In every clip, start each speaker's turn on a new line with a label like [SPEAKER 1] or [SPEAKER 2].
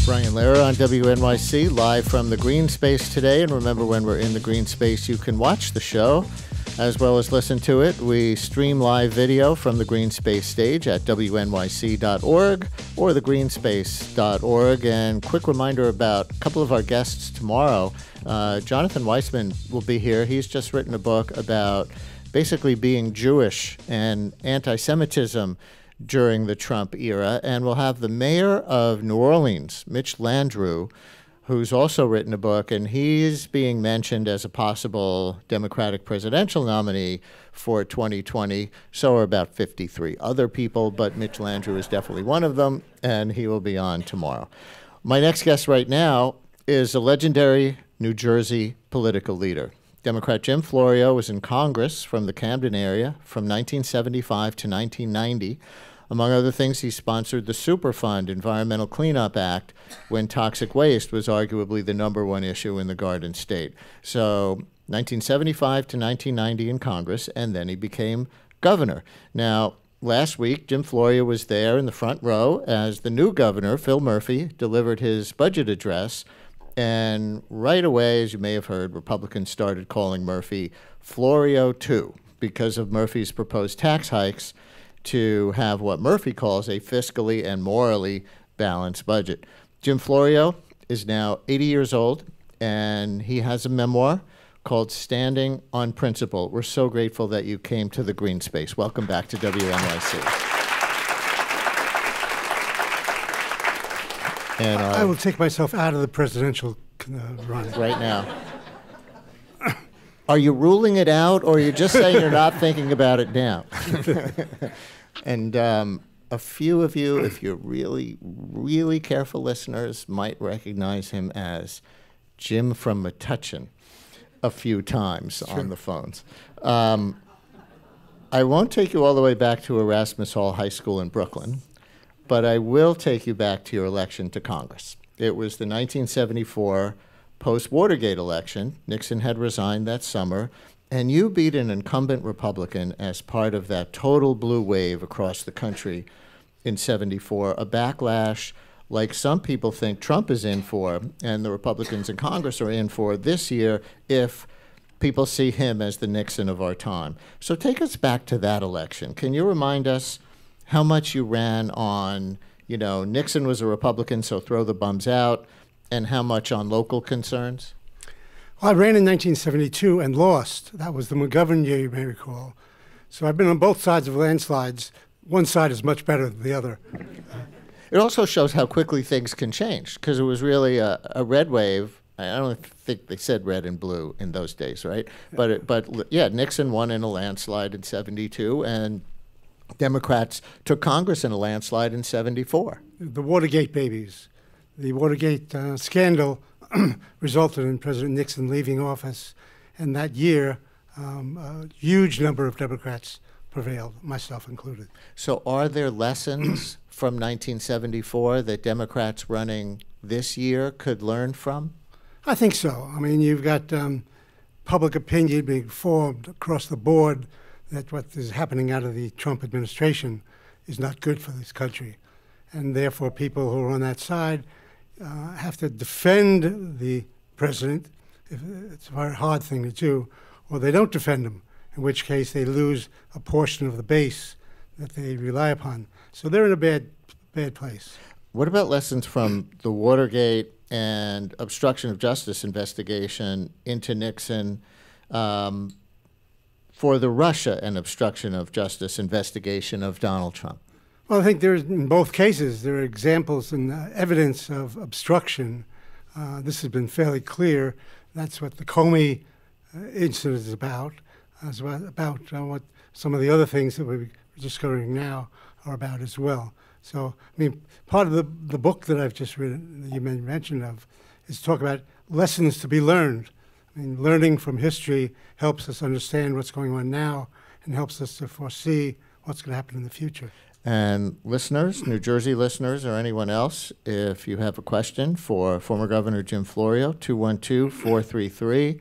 [SPEAKER 1] Brian Lehrer on WNYC, live from the green space today. And remember, when we're in the green space, you can watch the show as well as listen to it. We stream live video from the green space stage at WNYC.org or thegreenspace.org. And quick reminder about a couple of our guests tomorrow. Jonathan Weissman will be here. He's just written a book about basically being Jewish and anti-Semitism during the Trump era. And we'll have the mayor of New Orleans, Mitch Landrieu, who's also written a book, and he's being mentioned as a possible Democratic presidential nominee for 2020. So are about 53 other people, but Mitch Landrieu is definitely one of them, and he will be on tomorrow. My next guest right now is a legendary New Jersey political leader. Democrat Jim Florio was in Congress from the Camden area from 1975 to 1990. Among other things, he sponsored the Superfund Environmental Cleanup Act when toxic waste was arguably the #1 issue in the Garden State. So 1975 to 1990 in Congress, and then he became governor. Now, last week, Jim Florio was there in the front row as the new governor, Phil Murphy, delivered his budget address. And right away, as you may have heard, Republicans started calling Murphy Florio 2 because of Murphy's proposed tax hikes to have what Murphy calls a fiscally and morally balanced budget. Jim Florio is now 80 years old, and he has a memoir called Standing on Principle. We're so grateful that you came to the green space. Welcome back to WNYC. And
[SPEAKER 2] I will take myself out of the presidential run
[SPEAKER 1] right now. Are you ruling it out, or are you just saying you're not thinking about it now? And a few of you, if you're really, really careful listeners, might recognize him as Jim from Metuchen a few times on the phones. I won't take you all the way back to Erasmus Hall High School in Brooklyn, but I will take you back to your election to Congress. It was the 1974 post-Watergate election. Nixon had resigned that summer, and you beat an incumbent Republican as part of that total blue wave across the country in '74, a backlash like some people think Trump is in for, and the Republicans in Congress are in for this year if people see him as the Nixon of our time. So take us back to that election. Can you remind us how much you ran on, Nixon was a Republican, so throw the bums out, and how much on local concerns?
[SPEAKER 2] Well, I ran in 1972 and lost. That was the McGovern year, you may recall. So I've been on both sides of landslides. One side is much better than the other.
[SPEAKER 1] It also shows how quickly things can change, because it was really a red wave. I don't think they said red and blue in those days, right? But Nixon won in a landslide in '72, and Democrats took Congress in a landslide in '74.
[SPEAKER 2] The Watergate babies. The Watergate scandal resulted in President Nixon leaving office, and that year, a huge number of Democrats prevailed, myself included.
[SPEAKER 1] So are there lessons from 1974 that Democrats running this year could learn from?
[SPEAKER 2] I think so. I mean, you've got public opinion being formed across the board that what is happening out of the Trump administration is not good for this country. And therefore, people who are on that side have to defend the president. It's a very hard thing to do, or they don't defend him, in which case they lose a portion of the base that they rely upon. So they're in a bad place.
[SPEAKER 1] What about lessons from the Watergate and obstruction of justice investigation into Nixon for the Russia and obstruction of justice investigation of Donald Trump?
[SPEAKER 2] Well, I think in both cases, there are examples and evidence of obstruction. This has been fairly clear. That's what the Comey incident is about. It's about what some of the other things that we're discovering now are about as well. So, I mean, part of the book that I've just written, that you made mention of, is to talk about lessons to be learned. I mean, learning from history helps us understand what's going on now and helps us to foresee what's going to happen in the future.
[SPEAKER 1] And listeners, New Jersey listeners, or anyone else, if you have a question for former Governor Jim Florio, 212-433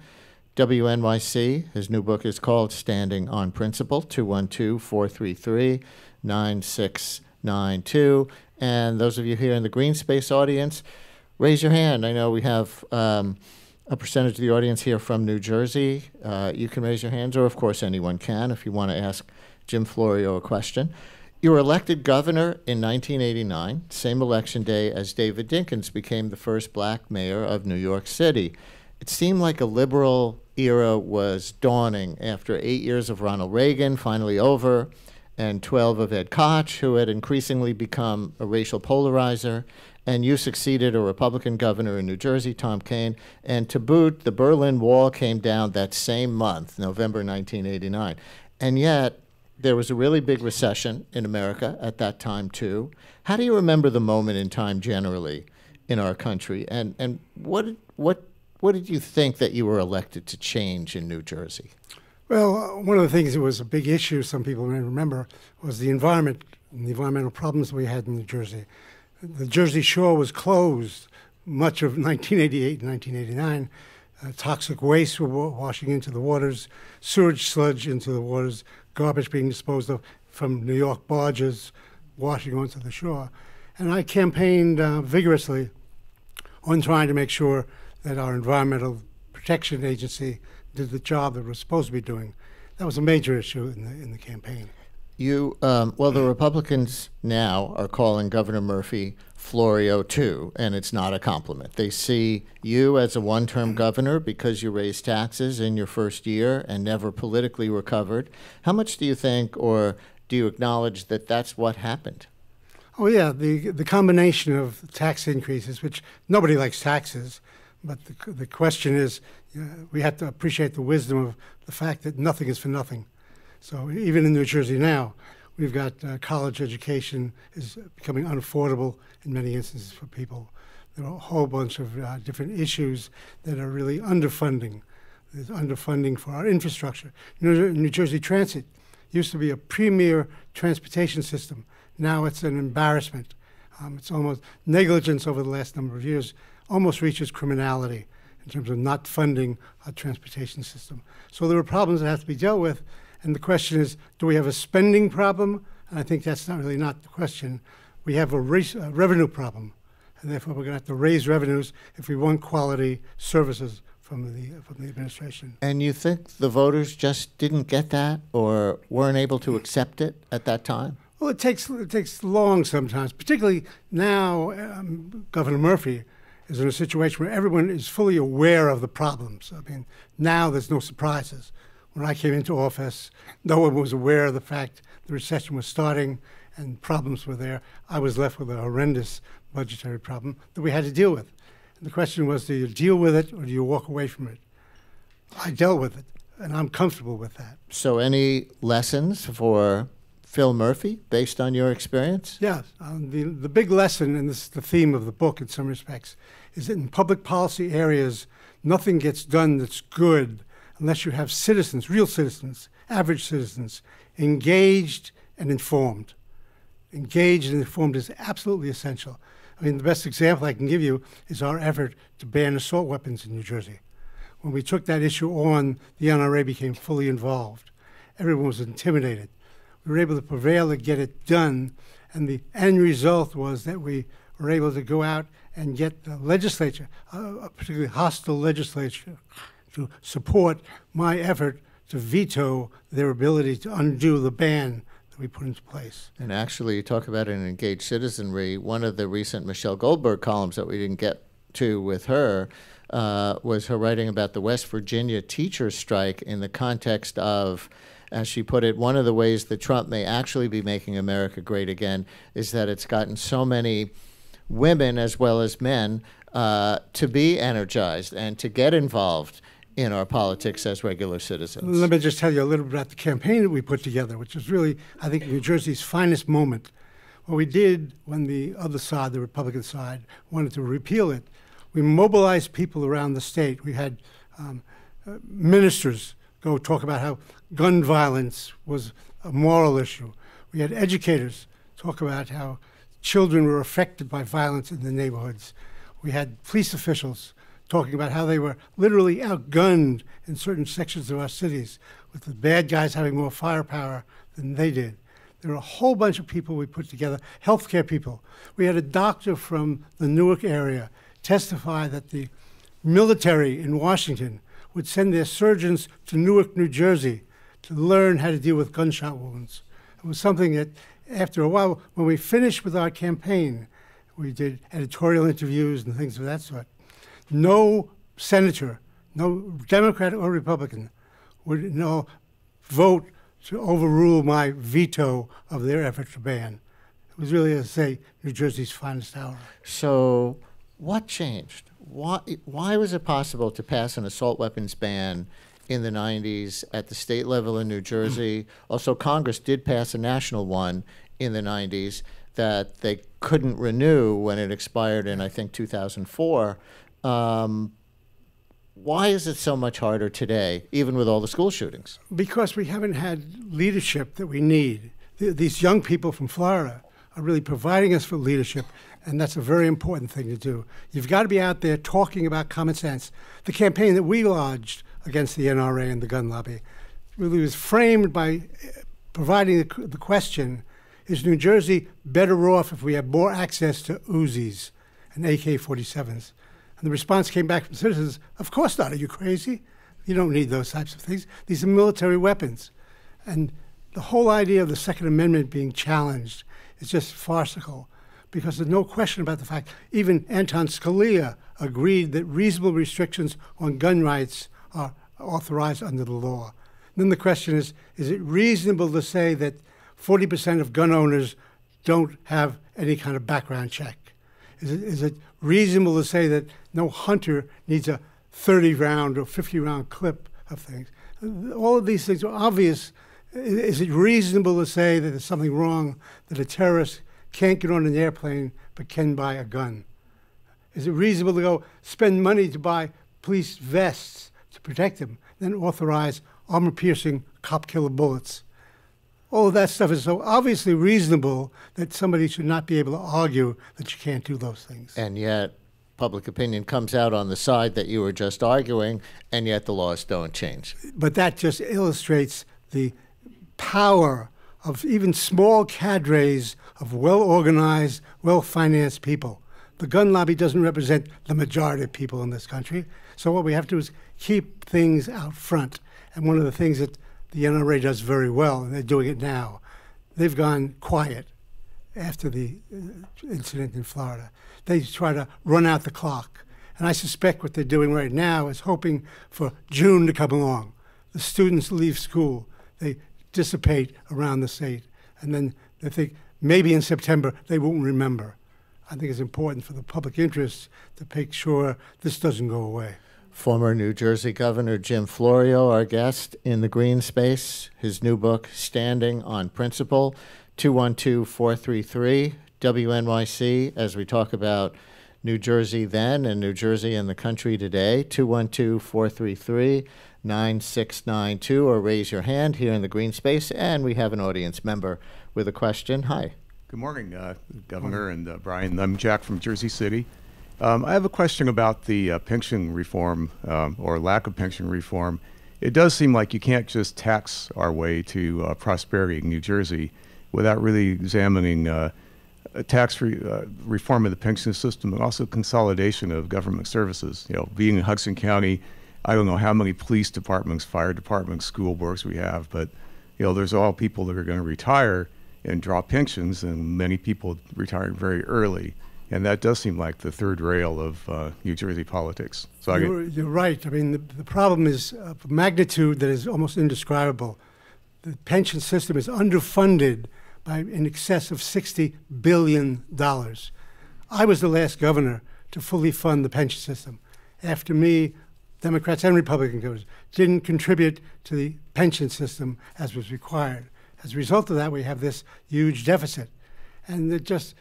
[SPEAKER 1] WNYC. His new book is called Standing on Principle, 212-433-9692. And those of you here in the Green Space audience, raise your hand. I know we have a percentage of the audience here from New Jersey. You can raise your hands, or of course anyone can if you want to ask Jim Florio a question. You were elected governor in 1989, same election day as David Dinkins became the first black mayor of New York City. It seemed like a liberal era was dawning after 8 years of Ronald Reagan, finally over, and 12 of Ed Koch, who had increasingly become a racial polarizer. And you succeeded a Republican governor in New Jersey, Tom Kean. And to boot, the Berlin Wall came down that same month, November 1989. And yet, there was a really big recession in America at that time, too. How do you remember the moment in time generally in our country? And what did you think that you were elected to change in New Jersey?
[SPEAKER 2] Well, one of the things that was a big issue, some people may remember, was the environment and the environmental problems we had in New Jersey. The Jersey Shore was closed much of 1988 and 1989. Toxic waste were washing into the waters, sewage sludge into the waters, garbage being disposed of from New York barges washing onto the shore. And I campaigned vigorously on trying to make sure that our Environmental Protection Agency did the job that it was supposed to be doing. That was a major issue in the campaign.
[SPEAKER 1] Well, the Republicans now are calling Governor Murphy Florio too, and it's not a compliment. They see you as a one-term governor because you raised taxes in your first year and never politically recovered. How much do you think, or do you acknowledge that that's what happened?
[SPEAKER 2] Oh yeah, the combination of tax increases, which nobody likes taxes, but the question is, we have to appreciate the wisdom of the fact that nothing is for nothing. So even in New Jersey now, we've got college education is becoming unaffordable in many instances for people. There are a whole bunch of different issues that are really underfunding. There's underfunding for our infrastructure. New Jersey Transit used to be a premier transportation system. Now it's an embarrassment. It's almost negligence over the last number of years, almost reaches criminality in terms of not funding our transportation system. So there are problems that have to be dealt with. And the question is, do we have a spending problem? And I think that's not the question. We have a revenue problem. And therefore, we're going to have to raise revenues if we want quality services from the administration.
[SPEAKER 1] And you think the voters just didn't get that or weren't able to accept it at that time?
[SPEAKER 2] Well, it takes long sometimes, particularly now. Governor Murphy is in a situation where everyone is fully aware of the problems. I mean, now there's no surprises. When I came into office, no one was aware of the fact the recession was starting and problems were there. I was left with a horrendous budgetary problem that we had to deal with. And the question was, do you deal with it or do you walk away from it? I dealt with it, and I'm comfortable with that.
[SPEAKER 1] So any lessons for Phil Murphy based on your experience?
[SPEAKER 2] Yes. The big lesson, and this is the theme of the book in some respects, is that in public policy areas, nothing gets done that's good unless you have citizens, real citizens, average citizens, engaged and informed. Engaged and informed is absolutely essential. I mean, the best example I can give you is our effort to ban assault weapons in New Jersey. When we took that issue on, the NRA became fully involved. Everyone was intimidated. We were able to prevail to get it done, and the end result was that we were able to go out and get the legislature, a particularly hostile legislature, to support my effort to veto their ability to undo the ban that we put into place.
[SPEAKER 1] And actually, you talk about an engaged citizenry. One of the recent Michelle Goldberg columns that we didn't get to with her was her writing about the West Virginia teachers' strike in the context of, as she put it, one of the ways that Trump may actually be making America great again is that it's gotten so many women as well as men to be energized and to get involved in our politics as regular citizens.
[SPEAKER 2] Let me just tell you a little bit about the campaign that we put together, which was really, I think, New Jersey's finest moment. What we did when the other side, the Republican side, wanted to repeal it, we mobilized people around the state. We had ministers go talk about how gun violence was a moral issue. We had educators talk about how children were affected by violence in the neighborhoods. We had police officials talking about how they were literally outgunned in certain sections of our cities, with the bad guys having more firepower than they did. There were a whole bunch of people we put together, healthcare people. We had a doctor from the Newark area testify that the military in Washington would send their surgeons to Newark, New Jersey to learn how to deal with gunshot wounds. It was something that, after a while, when we finished with our campaign, we did editorial interviews and things of that sort. No senator, no Democrat or Republican, would vote to overrule my veto of their effort to ban. It was really, as I say, New Jersey's finest hour.
[SPEAKER 1] So what changed? Why was it possible to pass an assault weapons ban in the 90s at the state level in New Jersey? Also, Congress did pass a national one in the 90s that they couldn't renew when it expired in, I think, 2004. Why is it so much harder today, even with all the school shootings?
[SPEAKER 2] Because we haven't had leadership that we need. These young people from Florida are really providing us with leadership, and that's a very important thing to do. You've got to be out there talking about common sense. The campaign that we lodged against the NRA and the gun lobby really was framed by providing the question, is New Jersey better off if we have more access to Uzis and AK-47s? And the response came back from citizens, of course not, are you crazy? You don't need those types of things. These are military weapons. And the whole idea of the Second Amendment being challenged is just farcical, because there's no question about the fact even Anton Scalia agreed that reasonable restrictions on gun rights are authorized under the law. And then the question is it reasonable to say that 40% of gun owners don't have any kind of background check? Is it reasonable to say that no hunter needs a 30-round or 50-round clip of things? All of these things are obvious. Is it reasonable to say that there's something wrong, that a terrorist can't get on an airplane but can buy a gun? Is it reasonable to go spend money to buy police vests to protect them, then authorize armor-piercing cop-killer bullets? All of that stuff is so obviously reasonable that somebody should not be able to argue that you can't do those things.
[SPEAKER 1] And yet public opinion comes out on the side that you were just arguing, and yet the laws don't change.
[SPEAKER 2] But that just illustrates the power of even small cadres of well-organized, well-financed people. The gun lobby doesn't represent the majority of people in this country. So what we have to do is keep things out front. And one of the things that the NRA does very well, and they're doing it now, they've gone quiet after the incident in Florida. They try to run out the clock. And I suspect what they're doing right now is hoping for June to come along. The students leave school. They dissipate around the state. And then they think maybe in September they won't remember. I think it's important for the public interest to make sure this doesn't go away.
[SPEAKER 1] Former New Jersey Governor Jim Florio, our guest in the Green Space. His new book, Standing on Principle, 212-433-WNYC, as we talk about New Jersey then and New Jersey and the country today, 212-433-9692, or raise your hand here in the Green Space. And we have an audience member with a question. Hi.
[SPEAKER 3] Good morning, Governor and Brian. I'm Jack from Jersey City. I have a question about the pension reform or lack of pension reform. It does seem like you can't just tax our way to prosperity in New Jersey without really examining reform of the pension system and also consolidation of government services. You know, being in Hudson County, I don't know how many police departments, fire departments, school boards we have, but you know, there's all people that are going to retire and draw pensions, and many people retiring very early. And that does seem like the third rail of New Jersey politics. So
[SPEAKER 2] you're right. I mean, the problem is of magnitude that is almost indescribable. The pension system is underfunded by in excess of $60 billion. I was the last governor to fully fund the pension system. After me, Democrats and Republican governors didn't contribute to the pension system as was required. As a result of that, we have this huge deficit. And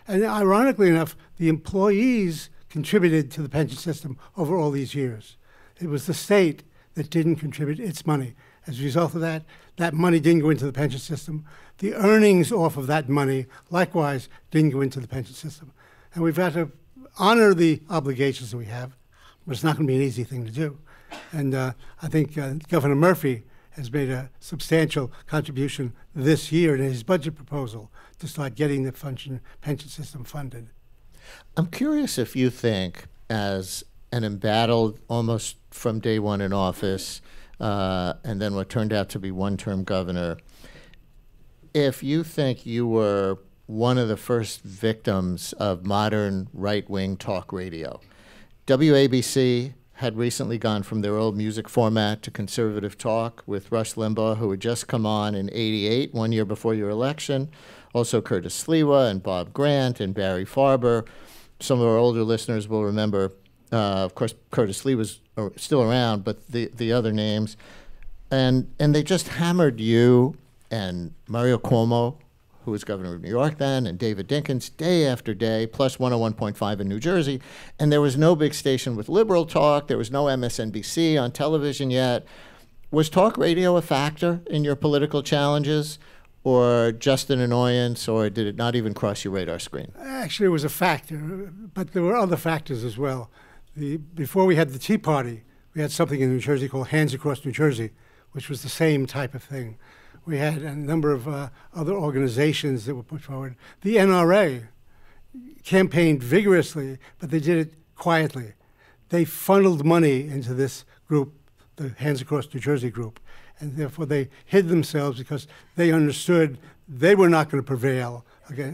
[SPEAKER 2] ironically enough, the employees contributed to the pension system over all these years. It was the state that didn't contribute its money. As a result of that, that money didn't go into the pension system. The earnings off of that money, likewise, didn't go into the pension system. And we've got to honor the obligations that we have, but it's not going to be an easy thing to do. And I think Governor Murphy has made a substantial contribution this year in his budget proposal to start getting the pension system funded.
[SPEAKER 1] I'm curious if you think, as an embattled, almost from day one in office, and then what turned out to be one-term governor, if you think you were one of the first victims of modern right-wing talk radio. WABC had recently gone from their old music format to conservative talk with Rush Limbaugh, who had just come on in '88, 1 year before your election. Also Curtis Sliwa and Bob Grant and Barry Farber. Some of our older listeners will remember, of course, Curtis Lee was still around, but the other names. And they just hammered you and Mario Cuomo, who was governor of New York then, and David Dinkins day after day, plus 101.5 in New Jersey. And there was no big station with liberal talk. There was no MSNBC on television yet. Was talk radio a factor in your political challenges, or just an annoyance, or did it not even cross your radar screen?
[SPEAKER 2] Actually, it was a factor, but there were other factors as well. Before we had the Tea Party, we had something in New Jersey called Hands Across New Jersey, which was the same type of thing. We had a number of other organizations that were put forward. The NRA campaigned vigorously, but they did it quietly. They funneled money into this group, the Hands Across New Jersey group, and therefore they hid themselves because they understood they were not going to prevail again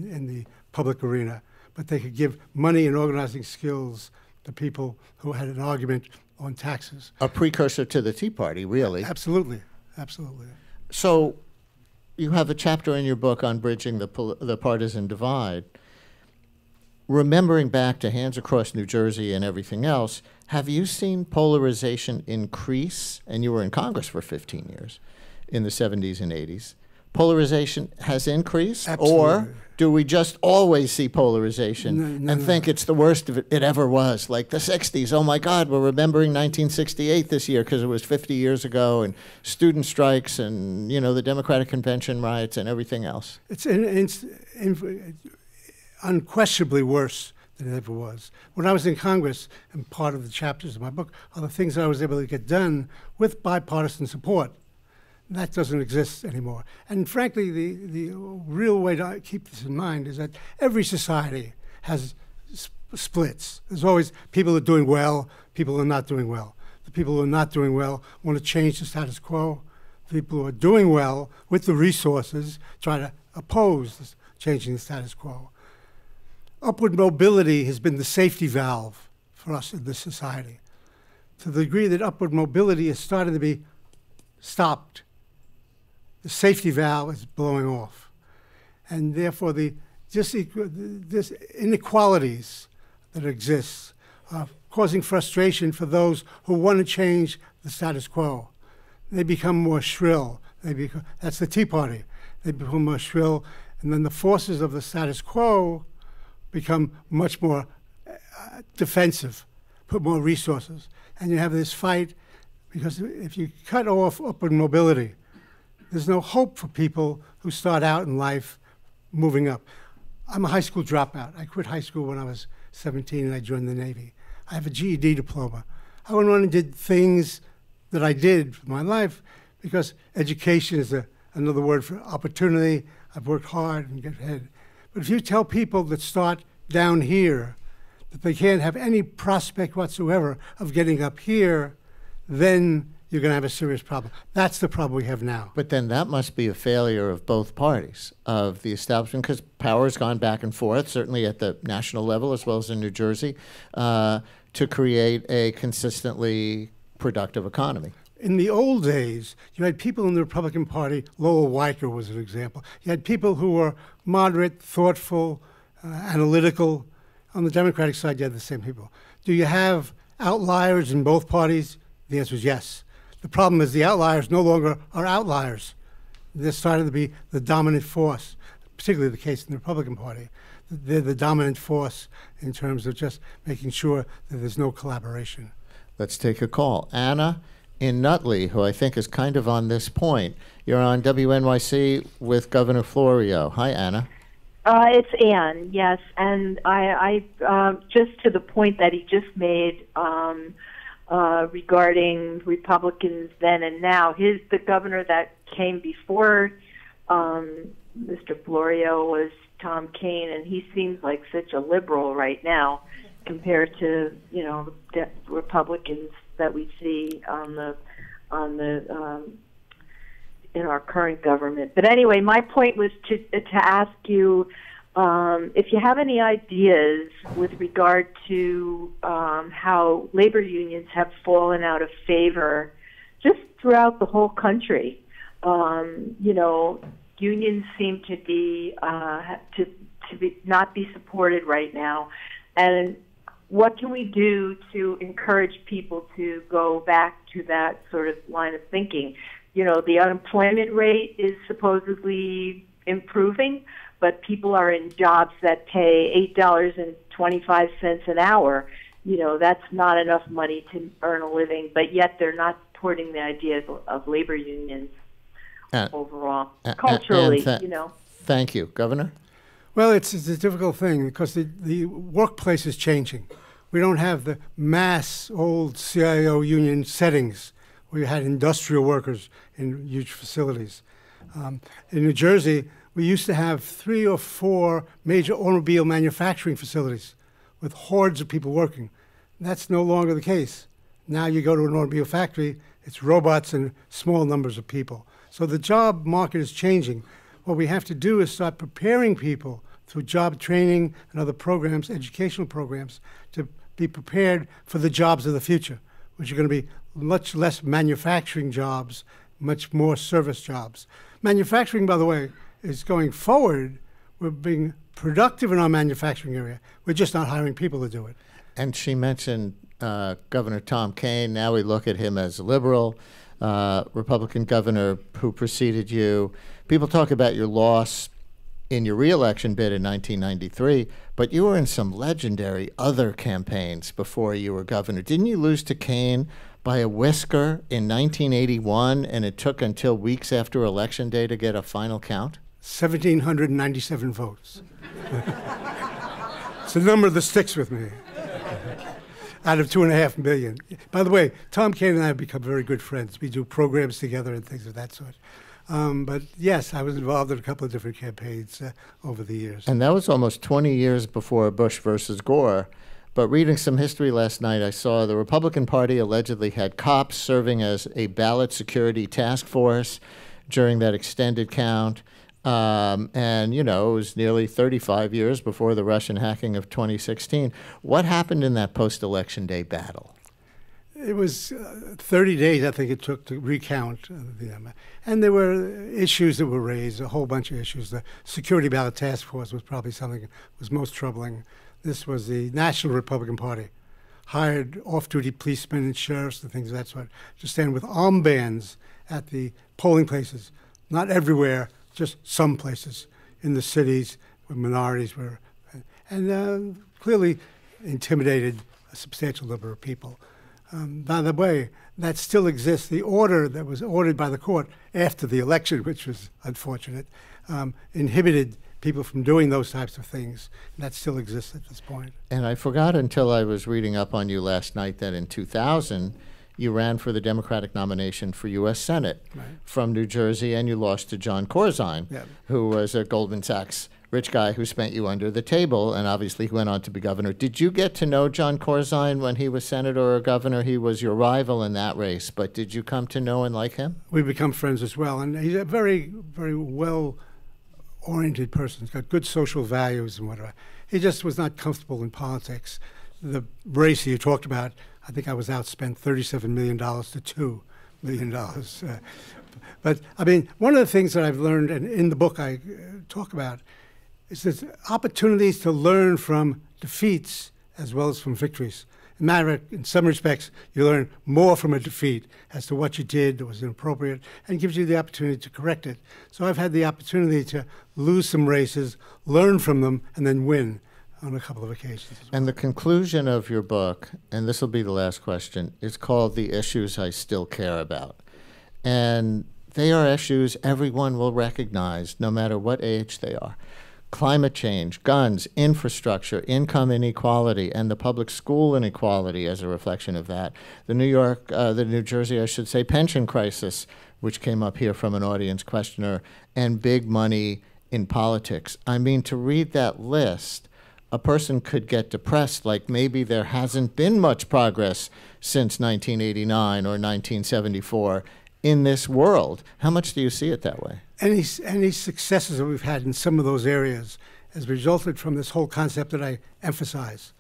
[SPEAKER 2] in the public arena, but they could give money and organizing skills to people who had an argument on taxes.
[SPEAKER 1] A precursor to the Tea Party, really.
[SPEAKER 2] Absolutely, absolutely.
[SPEAKER 1] So you have a chapter in your book on bridging the partisan divide. Remembering back to Hands Across New Jersey and everything else, have you seen polarization increase? And you were in Congress for 15 years, in the 70s and 80s. Polarization has increased?
[SPEAKER 2] Absolutely.
[SPEAKER 1] Or do we just always see polarization and think it's the worst of it ever was? Like the 60s, oh my God, we're remembering 1968 this year because it was 50 years ago, and student strikes and, the Democratic Convention riots and everything else.
[SPEAKER 2] It's unquestionably worse than it ever was. When I was in Congress, and part of the chapters of my book are the things I was able to get done with bipartisan support. That doesn't exist anymore. And frankly, the real way to keep this in mind is that every society has splits. There's always people who are doing well, people who are not doing well. The people who are not doing well want to change the status quo. The people who are doing well with the resources try to oppose changing the status quo. Upward mobility has been the safety valve for us in this society, to the degree that upward mobility is starting to be stopped. The safety valve is blowing off. And therefore, this inequalities that exist are causing frustration for those who want to change the status quo. They become more shrill. That's the Tea Party. They become more shrill, and then the forces of the status quo become much more defensive, put more resources. And you have this fight, because if you cut off upward mobility, there's no hope for people who start out in life moving up. I'm a high school dropout. I quit high school when I was 17 and I joined the Navy. I have a GED diploma. I went on and did things that I did for my life because education is another word for opportunity. I've worked hard and get ahead. But if you tell people that start down here that they can't have any prospect whatsoever of getting up here, then you're going to have a serious problem. That's the problem we have now.
[SPEAKER 1] But then that must be a failure of both parties, of the establishment, because power has gone back and forth, certainly at the national level as well as in New Jersey, to create a consistently productive economy.
[SPEAKER 2] In the old days, you had people in the Republican Party, Lowell Weicker was an example. You had people who were moderate, thoughtful, analytical. On the Democratic side, you had the same people. Do you have outliers in both parties? The answer is yes. The problem is the outliers no longer are outliers. They're starting to be the dominant force, particularly the case in the Republican Party. They're the dominant force in terms of just making sure that there's no collaboration.
[SPEAKER 1] Let's take a call. Anna in Nutley, who I think is kind of on this point. You're on WNYC with Governor Florio. Hi, Anna.
[SPEAKER 4] It's Ann, yes, and I just to the point that he just made regarding Republicans then and now. The governor that came before Mr. Florio was Tom Kean, and he seems like such a liberal right now compared to the Republicans that we see on the in our current government. But anyway, my point was to ask you if you have any ideas with regard to how labor unions have fallen out of favor just throughout the whole country. Unions seem to be not be supported right now, and what can we do to encourage people to go back to that sort of line of thinking? The unemployment rate is supposedly improving, but people are in jobs that pay $8.25 an hour. That's not enough money to earn a living, but yet they're not supporting the idea of labor unions overall, culturally,
[SPEAKER 1] Thank you. Governor?
[SPEAKER 2] Well, it's a difficult thing because the workplace is changing. We don't have the mass old CIO union settings where you had industrial workers in huge facilities. In New Jersey, we used to have 3 or 4 major automobile manufacturing facilities with hordes of people working. That's no longer the case. Now you go to an automobile factory, it's robots and small numbers of people. So the job market is changing. What we have to do is start preparing people through job training and other programs, educational programs, to be prepared for the jobs of the future, which are going to be much less manufacturing jobs, much more service jobs. Manufacturing, by the way, is going forward. We're being productive in our manufacturing area. We're just not hiring people to do it.
[SPEAKER 1] And she mentioned Governor Tom Kean. Now we look at him as a liberal, Republican governor who preceded you. People talk about your loss in your re-election bid in 1993, but you were in some legendary other campaigns before you were governor. Didn't you lose to Kean by a whisker in 1981, and it took until weeks after Election Day to get a final count?
[SPEAKER 2] 1,797 votes. It's a number that sticks with me. Out of 2.5 million. By the way, Tom Kean and I have become very good friends. We do programs together and things of that sort. But yes, I was involved in a couple of different campaigns over the years.
[SPEAKER 1] And that was almost 20 years before Bush versus Gore. But reading some history last night, I saw the Republican Party allegedly had cops serving as a ballot security task force during that extended count. And, it was nearly 35 years before the Russian hacking of 2016. What happened in that post-election day battle?
[SPEAKER 2] It was 30 days, I think it took to recount. And there were issues that were raised, a whole bunch of issues. The Security Ballot Task Force was probably something that was most troubling. This was the National Republican Party, hired off-duty policemen and sheriffs and things of that sort to stand with armbands at the polling places, not everywhere, just some places in the cities where minorities were, and clearly intimidated a substantial number of people. By the way, that still exists. The order that was ordered by the court after the election, which was unfortunate, inhibited people from doing those types of things. And that still exists at this point.
[SPEAKER 1] And I forgot until I was reading up on you last night that in 2000, you ran for the Democratic nomination for U.S. Senate from New Jersey, and you lost to John Corzine, who was a Goldman Sachs rich guy who spent you under the table, and obviously he went on to be governor. Did you get to know John Corzine when he was senator or governor? He was your rival in that race, but did you come to know and like him?
[SPEAKER 2] We've become friends as well, and he's a very, very well-oriented person. He's got good social values and whatever. He just was not comfortable in politics. The race you talked about, I think I was outspent $37 million to $2 million. But, I mean, one of the things that I've learned, and in the book I talk about, is there's opportunities to learn from defeats as well as from victories. In some respects, you learn more from a defeat as to what you did that was inappropriate and gives you the opportunity to correct it. So I've had the opportunity to lose some races, learn from them, and then win on a couple of occasions.
[SPEAKER 1] And the conclusion of your book, and this will be the last question, is called The Issues I Still Care About. And they are issues everyone will recognize, no matter what age they are. climate change, guns, infrastructure, income inequality, and the public school inequality as a reflection of that. The New Jersey, I should say, pension crisis, which came up here from an audience questioner, and big money in politics. I mean, to read that list, a person could get depressed, like maybe there hasn't been much progress since 1989 or 1974 in this world. How much do you see it that way?
[SPEAKER 2] Any successes that we've had in some of those areas has resulted from this whole concept that I emphasize,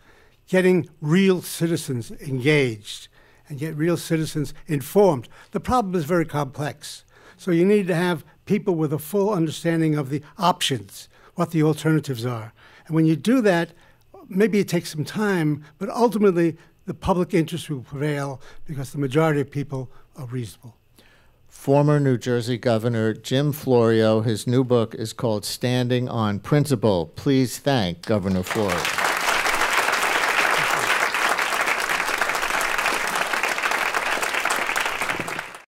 [SPEAKER 2] getting real citizens engaged and get real citizens informed. The problem is very complex. So you need to have people with a full understanding of the options, what the alternatives are. And when you do that, maybe it takes some time, but ultimately the public interest will prevail because the majority of people are reasonable.
[SPEAKER 1] Former New Jersey Governor Jim Florio, his new book is called Standing on Principle. Please thank Governor Florio.